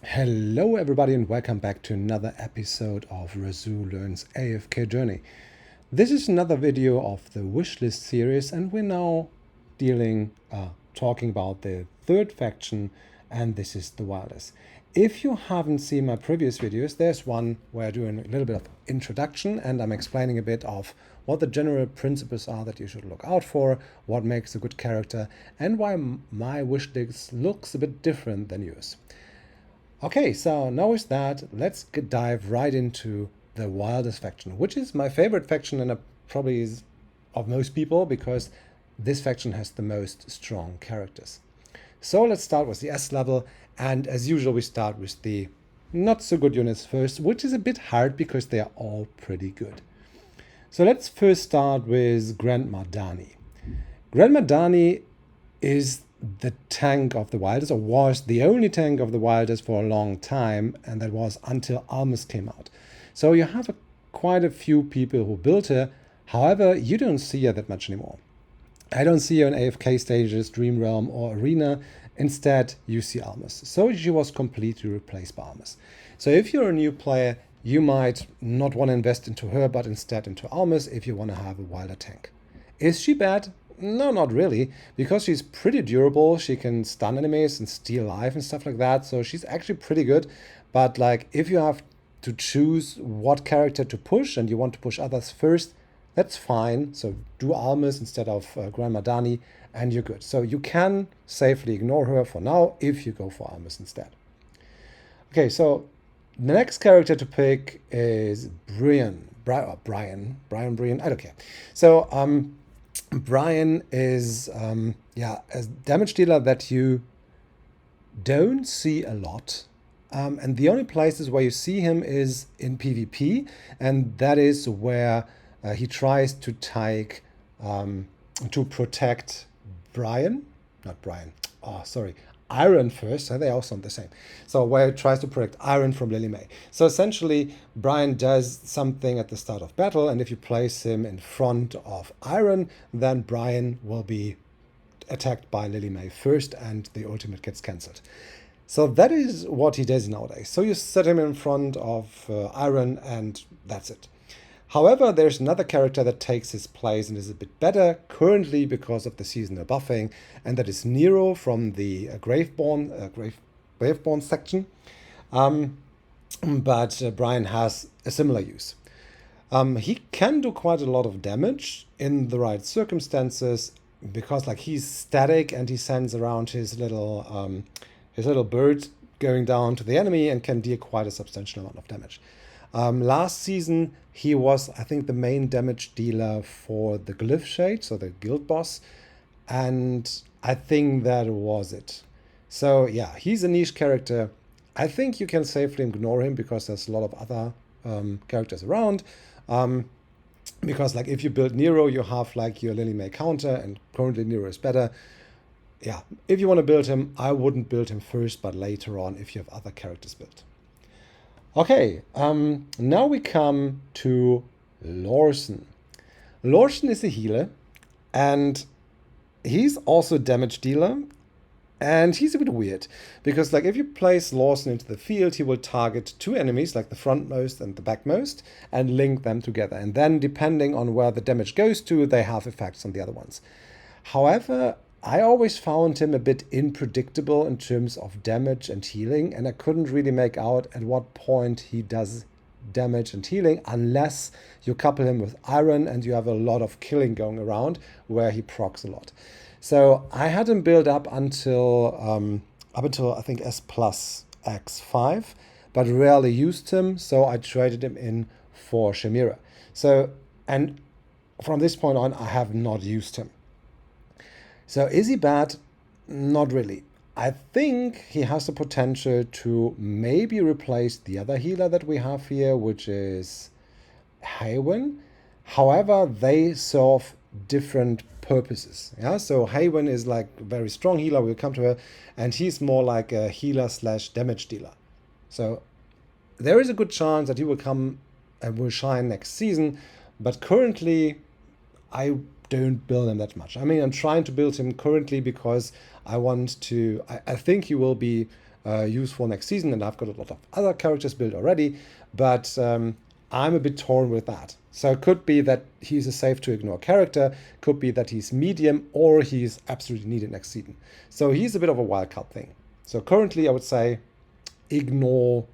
Hello everybody and welcome back to another episode of Razoo Learns AFK Journey. This is another video of the wishlist series and we're now talking about the third faction, and this is the Wilders. If you haven't seen my previous videos, there's one where I do a little bit of introduction and I'm explaining a bit of what the general principles are that you should look out for, what makes a good character, and why my wishlist looks a bit different than yours. Okay, so now with that, let's dive right into the Wildest faction, which is my favorite faction and probably is of most people because this faction has the most strong characters. So let's start with the S level, and as usual we start with the not so good units first, which is a bit hard because they are all pretty good. So let's first start with Grandma Dani. Grandma Dani is the tank of the Wilders, or was the only tank of the Wilders for a long time, and that was until Almus came out. So you have quite a few people who built her. However, you don't see her that much anymore. I don't see her in AFK stages, Dream Realm, or Arena. Instead, you see Almus. So she was completely replaced by Almus. So if you're a new player, you might not want to invest into her, but instead into Almus if you want to have a Wilder tank. Is she bad? No, not really, because she's pretty durable. She can stun enemies and steal life and stuff like that, so she's actually pretty good. But like, if you have to choose what character to push and you want to push others first, that's fine. So do Almus instead of Grandma Dani and you're good. So you can safely ignore her for now if you go for Almus instead. Okay, so the next character to pick is Brian. Brian, I don't care. So Brian is a damage dealer that you don't see a lot. And the only places where you see him is in PvP, and that is where he tries to take to protect Brian, not Brian. Oh, sorry, Iron first. They all sound the same. So where he tries to protect Iron from Lily May. So essentially, Brian does something at the start of battle, and if you place him in front of Iron, then Brian will be attacked by Lily May first, and the ultimate gets cancelled. So that is what he does nowadays. So you set him in front of Iron, and that's it. However, there's another character that takes his place and is a bit better currently because of the seasonal buffing, and that is Nero from the Graveborn section. But Brian has a similar use. He can do quite a lot of damage in the right circumstances because, like, he's static and he sends around his little bird going down to the enemy and can deal quite a substantial amount of damage. Last season, he was, I think, the main damage dealer for the Glyph Shade, so the guild boss, and I think that was it. So yeah, he's a niche character. I think you can safely ignore him because there's a lot of other characters around. Because like if you build Nero, you have like your Lily May counter, and currently Nero is better. Yeah, if you want to build him, I wouldn't build him first, but later on if you have other characters built. Okay, now we come to Lorson. Lorson is a healer, and he's also a damage dealer, and he's a bit weird, because like if you place Lorson into the field, he will target two enemies, like the frontmost and the backmost, and link them together. And then depending on where the damage goes to, they have effects on the other ones. However, I always found him a bit unpredictable in terms of damage and healing, and I couldn't really make out at what point he does damage and healing unless you couple him with Iron and you have a lot of killing going around where he procs a lot. So I had him build up until I think S plus X5, but rarely used him, so I traded him in for Shamira. So, and from this point on, I have not used him. So is he bad? Not really. I think he has the potential to maybe replace the other healer that we have here, which is Haywin. However, they serve different purposes. Yeah, so Haywin is like a very strong healer. We'll come to her, and he's more like a healer slash damage dealer. So there is a good chance that he will come and will shine next season, but currently I don't build him that much. I mean, I'm trying to build him currently because I want to. I think he will be use for next season, and I've got a lot of other characters built already, but I'm a bit torn with that. So it could be that he's a safe to ignore character, could be that he's medium, or he's absolutely needed next season. So he's a bit of a wildcard thing. So currently I would say ignore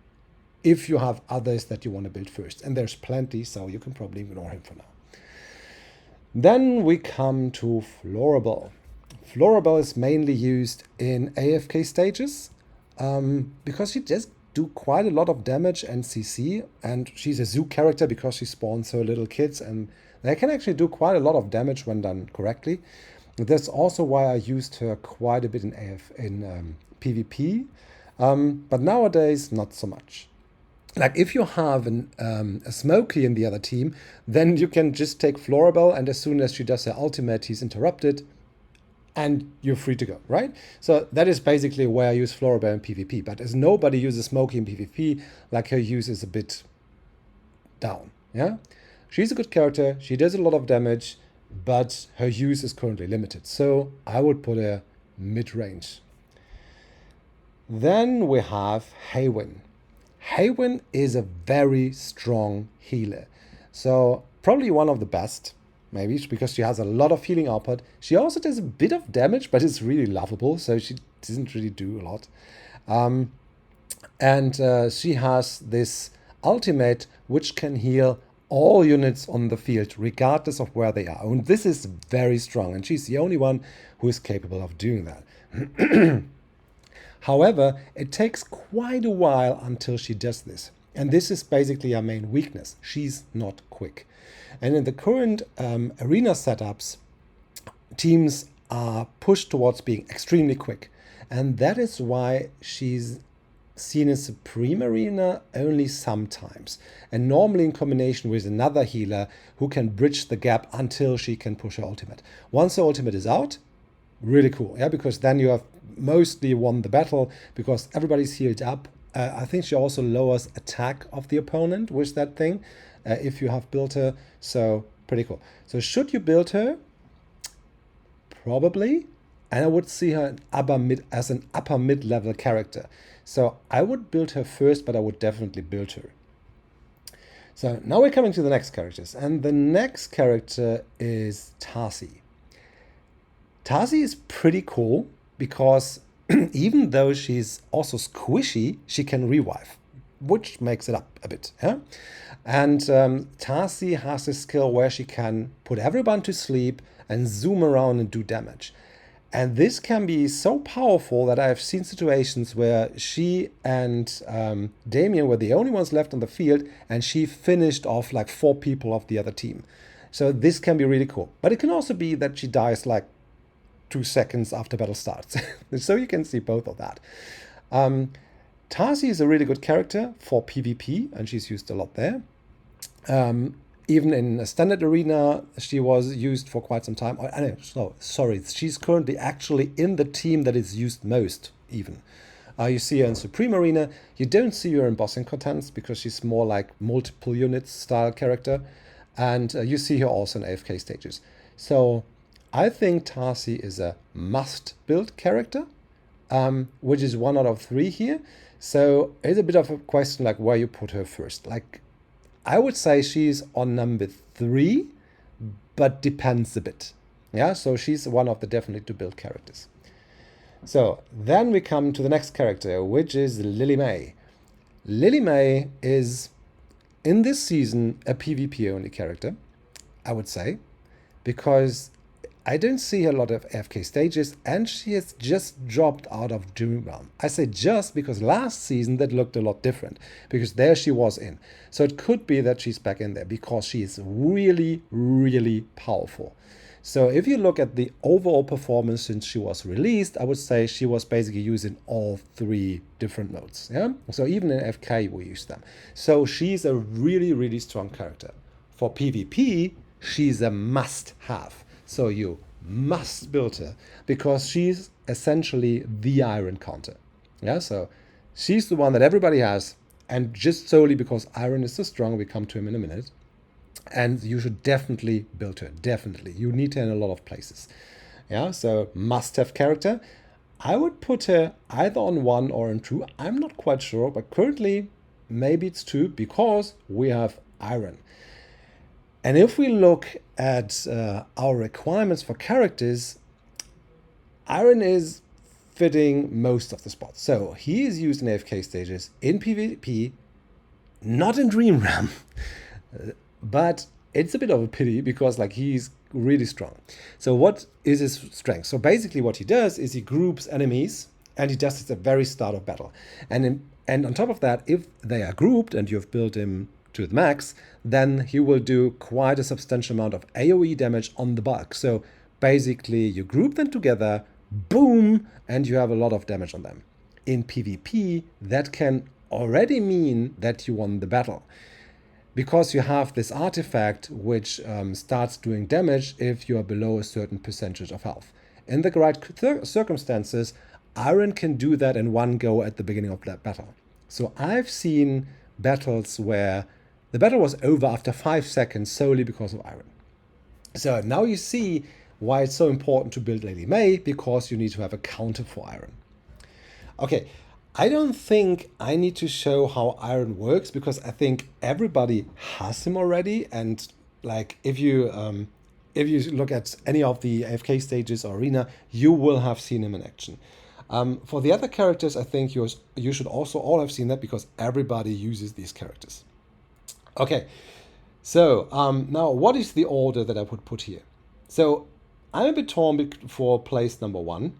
if you have others that you want to build first. And there's plenty, so you can probably ignore him for now. Then we come to Florable. Florable is mainly used in AFK stages because she does do quite a lot of damage and CC, and she's a zoo character because she spawns so little kids, and they can actually do quite a lot of damage when done correctly. That's also why I used her quite a bit in PvP, but nowadays not so much. Like if you have a Smokey in the other team, then you can just take Florable, and as soon as she does her ultimate, he's interrupted, and you're free to go, right? So that is basically where I use Florable in PvP. But as nobody uses Smokey in PvP, like her use is a bit down, yeah? She's a good character, she does a lot of damage, but her use is currently limited. So I would put her mid-range. Then we have Haywin. Haywin is a very strong healer. So probably one of the best, maybe, because she has a lot of healing output. She also does a bit of damage, but it's really lovable, so she doesn't really do a lot. And she has this ultimate which can heal all units on the field, regardless of where they are. And this is very strong, and she's the only one who is capable of doing that. However, it takes quite a while until she does this. And this is basically her main weakness. She's not quick. And in the current arena setups, teams are pushed towards being extremely quick. And that is why she's seen in Supreme Arena only sometimes. And normally in combination with another healer who can bridge the gap until she can push her ultimate. Once her ultimate is out, really cool, yeah, because then you have mostly won the battle because everybody's healed up. I think she also lowers attack of the opponent with that thing if you have built her. So pretty cool. So should you build her? Probably. And I would see her as an upper mid-level character. So I would build her first, but I would definitely build her. So now we're coming to the next characters. And the next character is Tarsi. Tarsi is pretty cool because even though she's also squishy, she can revive, which makes it up a bit. Yeah? And Tarsi has a skill where she can put everyone to sleep and zoom around and do damage. And this can be so powerful that I've seen situations where she and Damien were the only ones left on the field, and she finished off like 4 people of the other team. So this can be really cool. But it can also be that she dies like 2 seconds after battle starts. So you can see both of that. Tarsi is a really good character for PvP, and she's used a lot there. Even in a standard arena, she was used for quite some time. She's currently actually in the team that is used most, even. You see her in Supreme Arena. You don't see her in bossing contents because she's more like multiple units style character. And you see her also in AFK stages. So I think Tarsi is a must-build character, which is 1 out of 3 here. So it's a bit of a question like where you put her first. Like, I would say she's on number 3, but depends a bit. Yeah, so she's one of the definitely to build characters. So then we come to the next character, which is Lily May. Lily May is, in this season, a PvP only character, I would say, because I don't see a lot of AFK stages, and she has just dropped out of Dream Realm. I say just because last season that looked a lot different, because there she was in. So it could be that she's back in there because she is really, really powerful. So if you look at the overall performance since she was released, I would say she was basically using all 3 different modes. Yeah. So even in AFK we use them. So she's a really, really strong character. For PvP, she's a must-have. So you must build her because she's essentially the iron counter. Yeah, so she's the one that everybody has, and just solely because iron is so strong, we come to him in a minute. And you should definitely build her, definitely. You need her in a lot of places. Yeah, so must-have character. I would put her either on 1 or on 2. I'm not quite sure, but currently maybe it's 2 because we have iron. And if we look at our requirements for characters, iron is fitting most of the spots. So he is used in AFK stages, in PvP, not in Dream Realm, but it's a bit of a pity because like he's really strong. So what is his strength? So basically what he does is he groups enemies, and he does this at the very start of battle. And on top of that, if they are grouped and you've built him to the max, then he will do quite a substantial amount of AoE damage on the bulk. So basically you group them together, boom, and you have a lot of damage on them. In PvP, that can already mean that you won the battle, because you have this artifact which starts doing damage if you are below a certain percentage of health. In the right circumstances, iron can do that in one go at the beginning of that battle. So I've seen battles where the battle was over after 5 seconds solely because of iron. So now you see why it's so important to build Lily May, because you need to have a counter for iron. Okay, I don't think I need to show how iron works, because I think everybody has him already. And like if you look at any of the AFK stages or arena, you will have seen him in action. For the other characters, I think you should also all have seen that, because everybody uses these characters. Okay, so now what is the order that I would put here? So I'm a bit torn for place number 1.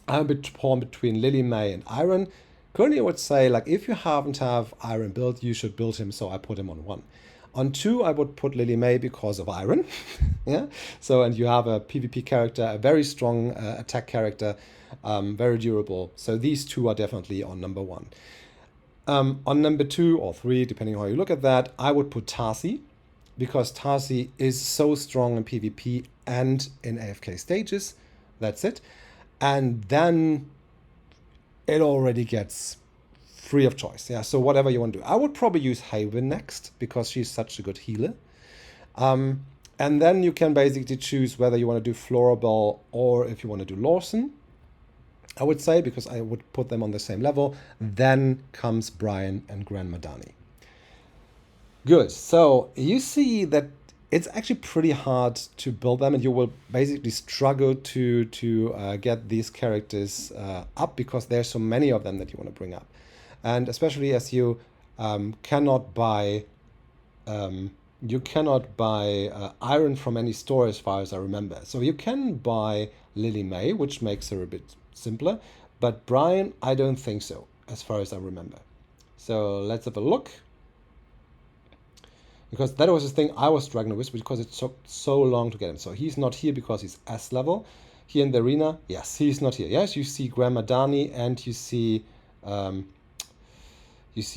I'm a bit torn between Lily May and iron. Currently, I would say, like, if you haven't have iron built, you should build him, so I put him on 1. On 2, I would put Lily May because of iron. Yeah. So, and you have a PvP character, a very strong attack character, very durable. So these 2 are definitely on number 1. On number 2 or 3, depending on how you look at that, I would put Tarsi, because Tarsi is so strong in PvP and in AFK stages. That's it. And then it already gets free of choice. Yeah, so whatever you want to do. I would probably use Haven next, because she's such a good healer. And then you can basically choose whether you want to do Florabelle or if you want to do Lawson, I would say, because I would put them on the same level. Then comes Brian and Grandma Dani. Good, so you see that it's actually pretty hard to build them, and you will basically struggle to get these characters up, because there's so many of them that you want to bring up. And especially as you cannot buy iron from any store, as far as I remember. So you can buy Lily May, which makes her a bit simpler, but Brian, I don't think so, as far as I remember. So let's have a look. Because that was the thing I was struggling with, because it took so long to get him. So he's not here because he's S level. Here in the arena, yes, he's not here. Yes, you see Grandma Dani and you see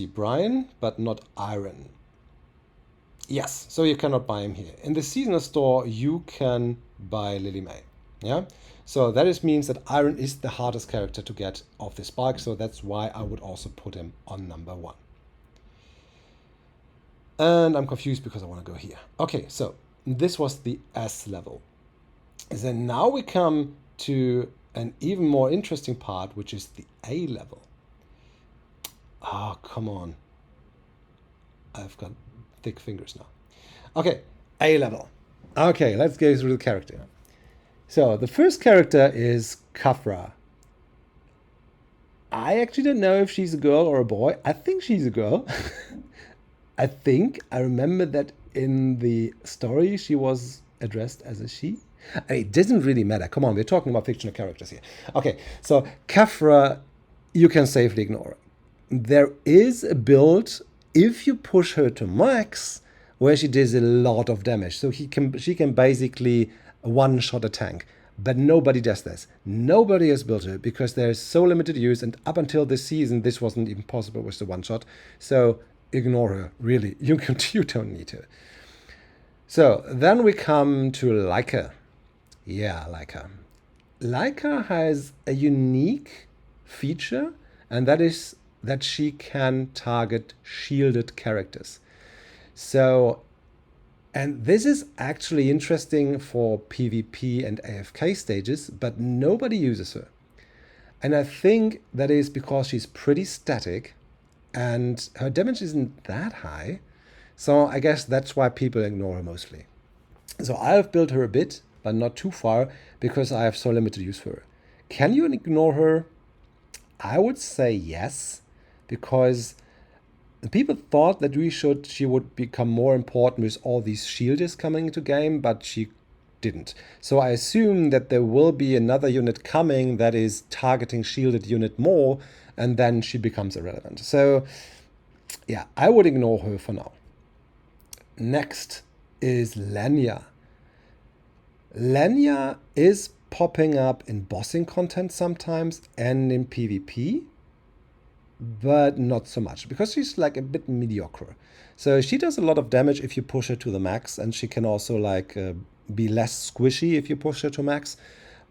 Brian, but not Iron. Yes, so you cannot buy him here. In the seasonal store, you can buy Lily May. Yeah, so that means that Iron is the hardest character to get off this bulk. So that's why I would also put him on number 1. And I'm confused because I want to go here. Okay, so this was the S level. Then now we come to an even more interesting part, which is the A level. Oh, come on. I've got thick fingers now. Okay, A level. Okay, let's go through the character. So the first character is Kafra. I actually don't know if she's a girl or a boy. I think she's a girl. I remember that in the story she was addressed as a she. I mean, it doesn't really matter. Come on, we're talking about fictional characters here. Okay, so Kafra, you can safely ignore. There is a build, if you push her to max, where she does a lot of damage. So she can basically one-shot a tank. But nobody does this. Nobody has built her, because there's so limited use, and up until this season, this wasn't even possible with the one-shot. So ignore her, really. You don't need her. So then we come to Leica. Yeah, Leica. Leica has a unique feature, and that is that she can target shielded characters. So, and this is actually interesting for PvP and AFK stages, but nobody uses her. And I think that is because she's pretty static and her damage isn't that high. So I guess that's why people ignore her mostly. So I've built her a bit, but not too far, because I have so limited use for her. Can you ignore her? I would say yes, because people thought that she would become more important with all these shielders coming into game, but she didn't. So I assume that there will be another unit coming that is targeting shielded unit more, and then she becomes irrelevant. So yeah, I would ignore her for now. Next is Lenya. Lenya is popping up in bossing content sometimes and in PvP, but not so much because she's like a bit mediocre. So she does a lot of damage if you push her to the max, and she can also like be less squishy if you push her to max.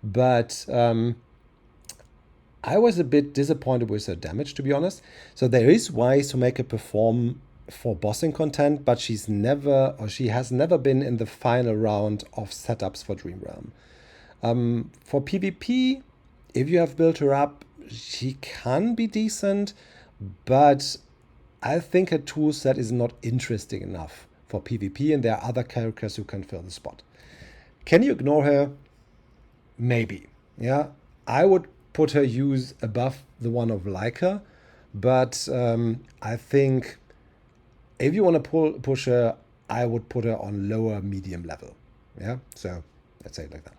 But I was a bit disappointed with her damage, to be honest. So there is ways to make her perform for bossing content, but she has never been in the final round of setups for Dream Realm. For PvP, if you have built her up, she can be decent, but I think her tool set is not interesting enough for PvP, and there are other characters who can fill the spot. Can you ignore her? Maybe. Yeah, I would put her use above the one of Leica, but I think if you want to push her, I would put her on lower medium level. Yeah, so let's say it like that.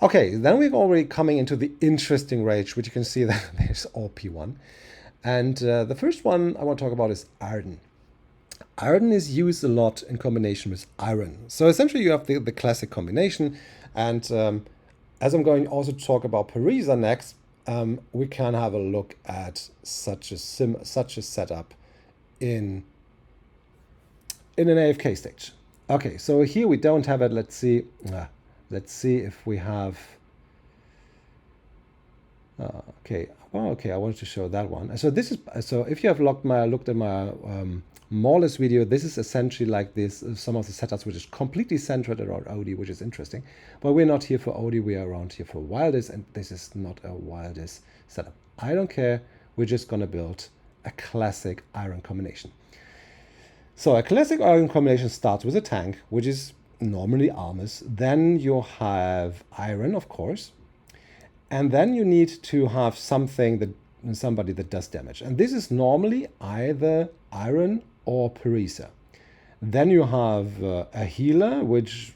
Okay, then we're already coming into the interesting rage, which you can see that there's all P1. And the first one I want to talk about is Arden. Arden is used a lot in combination with Iron. So essentially you have the classic combination. And as I'm going also to talk about Parisa next, we can have a look at such a setup in an AFK stage. Okay, so here we don't have it. Let's see. Let's see if we have. Okay. Oh, okay. I wanted to show that one. So this is if you have looked at my Mawless video, this is essentially like this. Some of the setups which is completely centered around Odie, which is interesting. But we're not here for Odie. We are around here for Wildest, and this is not a Wildest setup. I don't care. We're just gonna build a classic Iron combination. So a classic Iron combination starts with a tank, which is normally Armus. Then you have Iron, of course. And then you need to have somebody that does damage. And this is normally either Iron or Parisa. Then you have a healer, which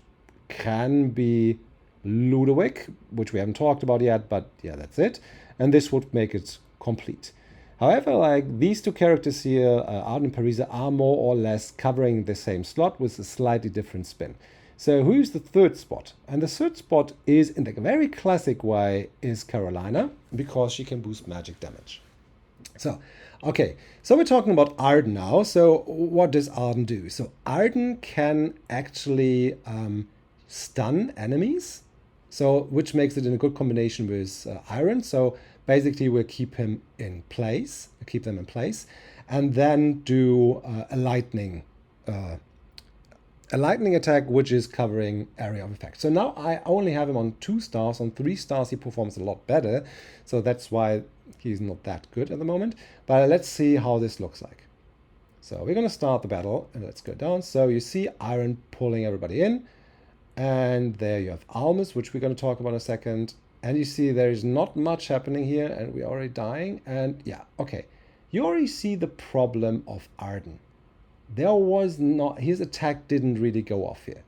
can be Ludovic, which we haven't talked about yet, but yeah, that's it. And this would make it complete. However, like these two characters here, Arden and Parisa, are more or less covering the same slot with a slightly different spin. So who's the third spot? And the third spot is, in the very classic way, is Carolina, because she can boost magic damage. So, okay, so we're talking about Arden now. So what does Arden do? So Arden can actually stun enemies, so which makes it in a good combination with Iron. So basically we'll keep them in place, and then do a lightning attack, which is covering area of effect. So now I only have him on 2 stars. On 3 stars he performs a lot better, so that's why he's not that good at the moment. But let's see how this looks like. So we're going to start the battle, and let's go down. So you see Iron pulling everybody in, and there you have Almus, which we're going to talk about in a second. And you see there is not much happening here, and we're already dying. And yeah, okay. You already see the problem of Arden. His attack didn't really go off here.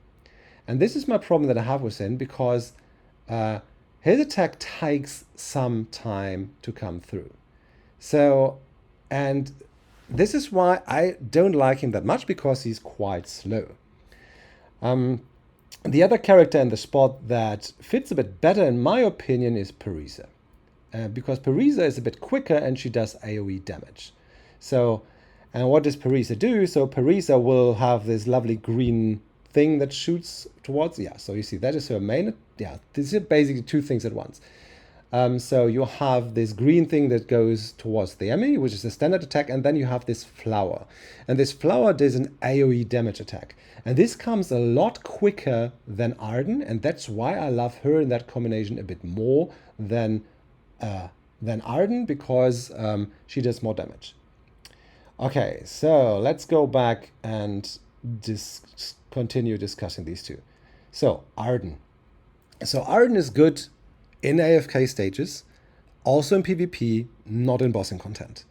And this is my problem that I have with him, because his attack takes some time to come through. So, and this is why I don't like him that much, because he's quite slow. The other character in the spot that fits a bit better, in my opinion, is Parisa. Because Parisa is a bit quicker and she does AoE damage. So, and what does Parisa do? So Parisa will have this lovely green thing that shoots towards. Yeah, so you see that is her main. Yeah, this is basically 2 things at once. So you have this green thing that goes towards the enemy, which is a standard attack, and then you have this flower. And this flower does an AoE damage attack. And this comes a lot quicker than Arden, and that's why I love her in that combination a bit more than than Arden because she does more damage. Okay, so let's go back and continue discussing these two. So Arden. So Arden is good in AFK stages, also in PvP, not in bossing content.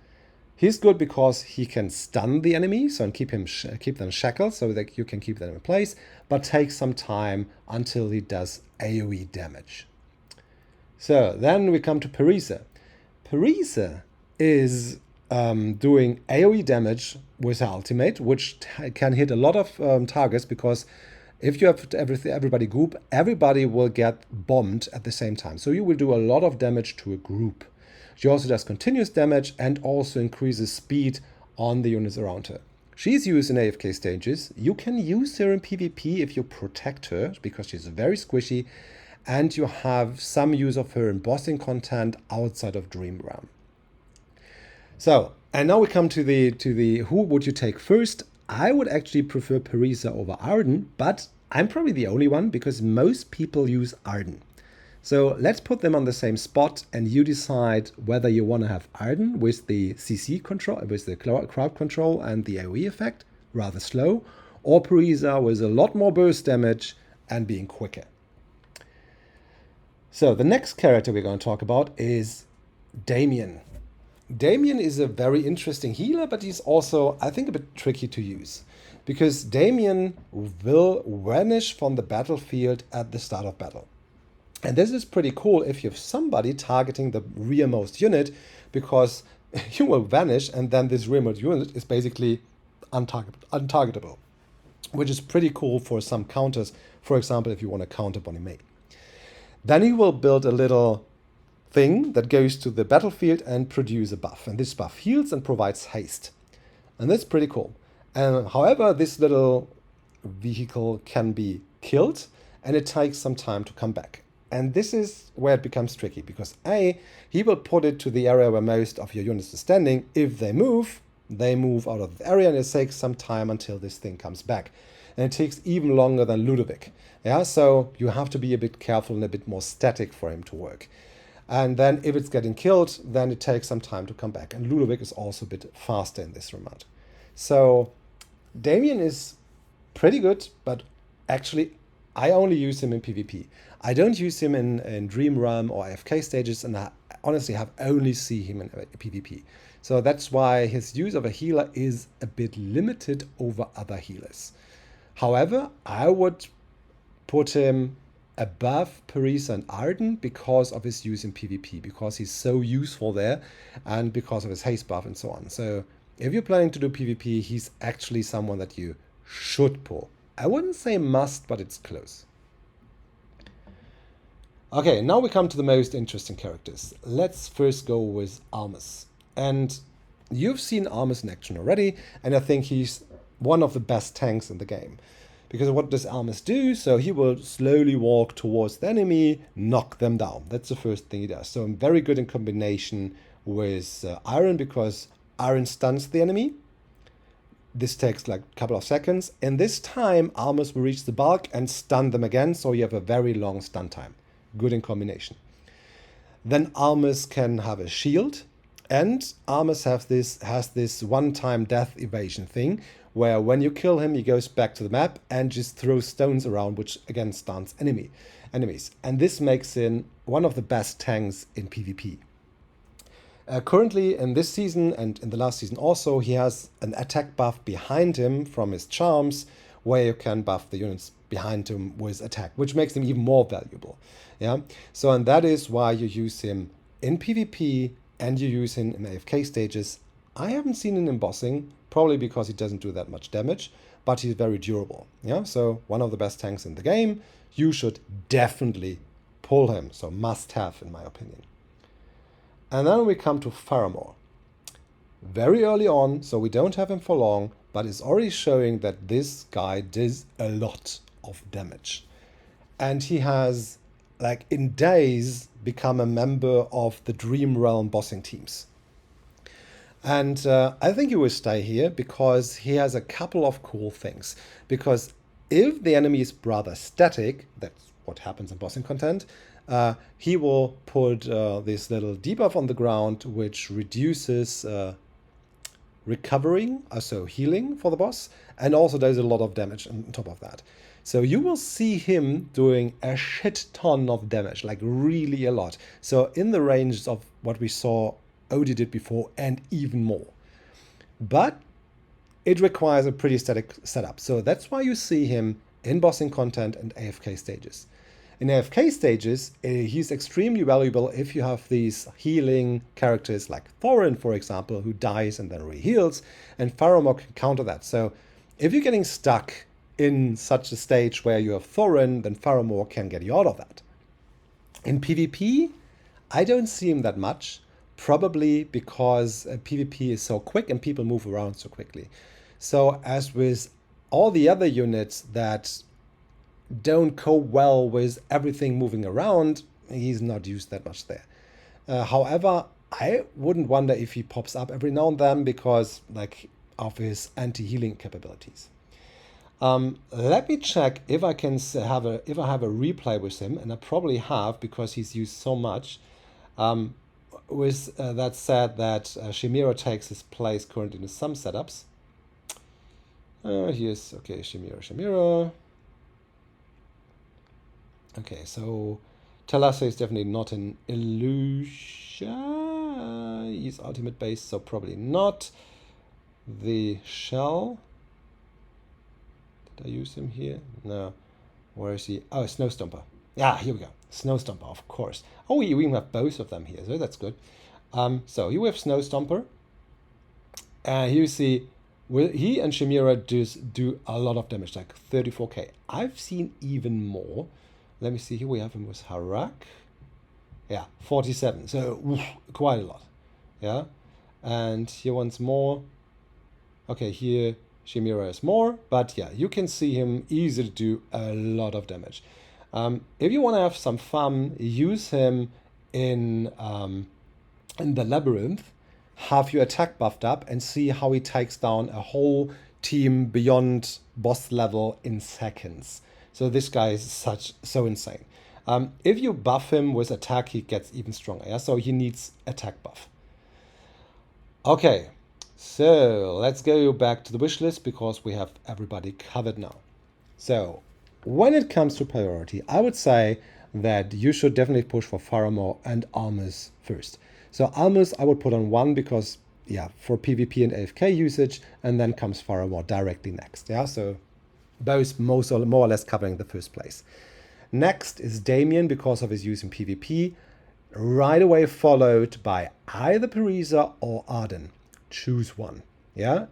He's good because he can stun the enemy, so and keep them shackled, so that you can keep them in place, but takes some time until he does AoE damage. So then we come to Parisa. Parisa is doing AoE damage with her ultimate, which can hit a lot of targets, because if you have everybody group, everybody will get bombed at the same time. So you will do a lot of damage to a group. She also does continuous damage and also increases speed on the units around her. She's used in AFK stages. You can use her in PvP if you protect her, because she's very squishy, and you have some use of her in bossing content outside of Dream Realm. So, and now we come to the who would you take first? I would actually prefer Parisa over Arden, but I'm probably the only one because most people use Arden. So let's put them on the same spot, and you decide whether you want to have Arden with the CC control, with the crowd control and the AoE effect, rather slow, or Parisa with a lot more burst damage and being quicker. So the next character we're going to talk about is Damien. Damien is a very interesting healer, but he's also, I think, a bit tricky to use, because Damien will vanish from the battlefield at the start of battle. And this is pretty cool if you have somebody targeting the rearmost unit, because you will vanish and then this rearmost unit is basically untargetable, which is pretty cool for some counters. For example, if you want to counter Bonnie May. Then he will build a little thing that goes to the battlefield and produce a buff. And this buff heals and provides haste. And that's pretty cool. However, this little vehicle can be killed, and it takes some time to come back. And this is where it becomes tricky, because A, he will put it to the area where most of your units are standing. If they move out of the area, and it takes some time until this thing comes back. And it takes even longer than Ludovic. Yeah, so you have to be a bit careful and a bit more static for him to work. And then if it's getting killed, then it takes some time to come back. And Ludovic is also a bit faster in this regard. So Damien is pretty good, but actually I only use him in PvP. I don't use him in Dream Realm or AFK stages, and I honestly have only seen him in PvP. So that's why his use of a healer is a bit limited over other healers. However, I would put him above Parisa and Arden because of his use in PvP, because he's so useful there, and because of his haste buff and so on. So if you're planning to do PvP, he's actually someone that you should pull. I wouldn't say must, but it's close. Okay, now we come to the most interesting characters. Let's first go with Almus. And you've seen Almus in action already, and I think he's one of the best tanks in the game. Because what does Almus do? So he will slowly walk towards the enemy, knock them down. That's the first thing he does. So I'm very good in combination with Iron, because Iron stuns the enemy. This takes like a couple of seconds. And this time, Almus will reach the bulk and stun them again. So you have a very long stun time. Good in combination. Then Almus can have a shield. And Almus has this one-time death evasion thing, where when you kill him, he goes back to the map and just throws stones around, which again stuns enemies. And this makes him one of the best tanks in PvP. Currently, in this season and in the last season also, he has an attack buff behind him from his charms, where you can buff the units behind him with attack, which makes him even more valuable. Yeah. So, and that is why you use him in PvP and you use him in AFK stages. I haven't seen him in bossing, probably because he doesn't do that much damage, but he's very durable. Yeah. So one of the best tanks in the game. You should definitely pull him. So must have, in my opinion. And then we come to Faramore. Very early on, so we don't have him for long, but it's already showing that this guy does a lot of damage. And he has, like in days, become a member of the Dream Realm bossing teams. And I think he will stay here because he has a couple of cool things. Because if the enemy is rather static, that's what happens in bossing content, he will put this little debuff on the ground, which reduces recovering, so healing for the boss, and also does a lot of damage on top of that. So you will see him doing a shit ton of damage, like really a lot. So in the range of what we saw Odie did before and even more. But it requires a pretty static setup. So that's why you see him in bossing content and AFK stages. In AFK stages, he's extremely valuable if you have these healing characters like Thorin, for example, who dies and then re-heals, and Faramir can counter that. So if you're getting stuck in such a stage where you have Thorin, then Faramir can get you out of that. In PvP, I don't see him that much, probably because PvP is so quick and people move around so quickly. So as with all the other units that don't go well with everything moving around, he's not used that much there. However, I wouldn't wonder if he pops up every now and then because like of his anti-healing capabilities. Let me check if I can have a replay with him, and I probably have because he's used so much. With that said, that Chimera takes his place currently in some setups. Here's okay, Chimera. Okay, so Talassa is definitely not an illusion. He's ultimate base, so probably not. The shell. Did I use him here? No. Where is he? Oh, Snowstomper. Yeah, here we go. Snowstomper, of course. Oh, we even have both of them here, so that's good. So you have Snowstomper. Here you see, he and Chimera do a lot of damage, like 34k. I've seen even more. Let me see, here we have him with Harak. Yeah, 47, so oof, quite a lot. Yeah, and here once more. Okay, here Chimera is more, but yeah, you can see him easily do a lot of damage. If you want to have some fun, use him in the labyrinth, have your attack buffed up, and see how he takes down a whole team beyond boss level in seconds. So this guy is so insane. If you buff him with attack, he gets even stronger. Yeah? So he needs attack buff. Okay, so let's go back to the wish list because we have everybody covered now. So when it comes to priority, I would say that you should definitely push for Faramir and Almus first. So Almus I would put on 1 because, yeah, for PvP and AFK usage, and then comes Faramir directly next. Yeah, so both more or less covering the first place. Next is Damien because of his use in PvP, right away followed by either Parisa or Arden. Choose one. Yeah,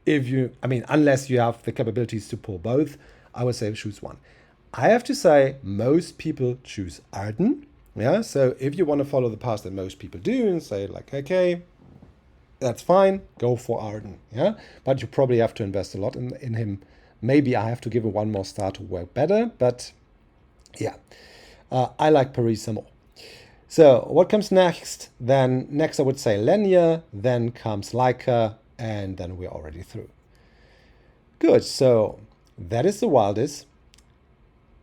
unless you have the capabilities to pull both, I would say choose one. I have to say most people choose Arden. Yeah, so if you want to follow the path that most people do and say like, okay, that's fine, go for Arden. Yeah, but you probably have to invest a lot in him. Maybe I have to give him one more star to work better, but yeah, I like Parisa more. So what comes next? Then next I would say Lenya, then comes Leica, and then we're already through. Good, so that is the wildest.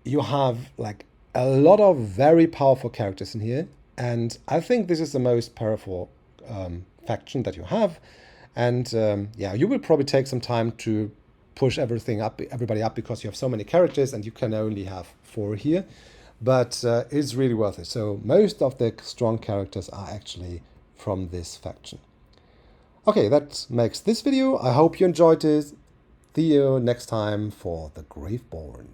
You have like a lot of very powerful characters in here, and I think this is the most powerful faction that you have. And yeah, you will probably take some time to push everybody up because you have so many characters and you can only have 4 here, but it's really worth it. So most of the strong characters are actually from this faction. Okay, that makes this video. I hope you enjoyed it. See you next time for the Graveborn.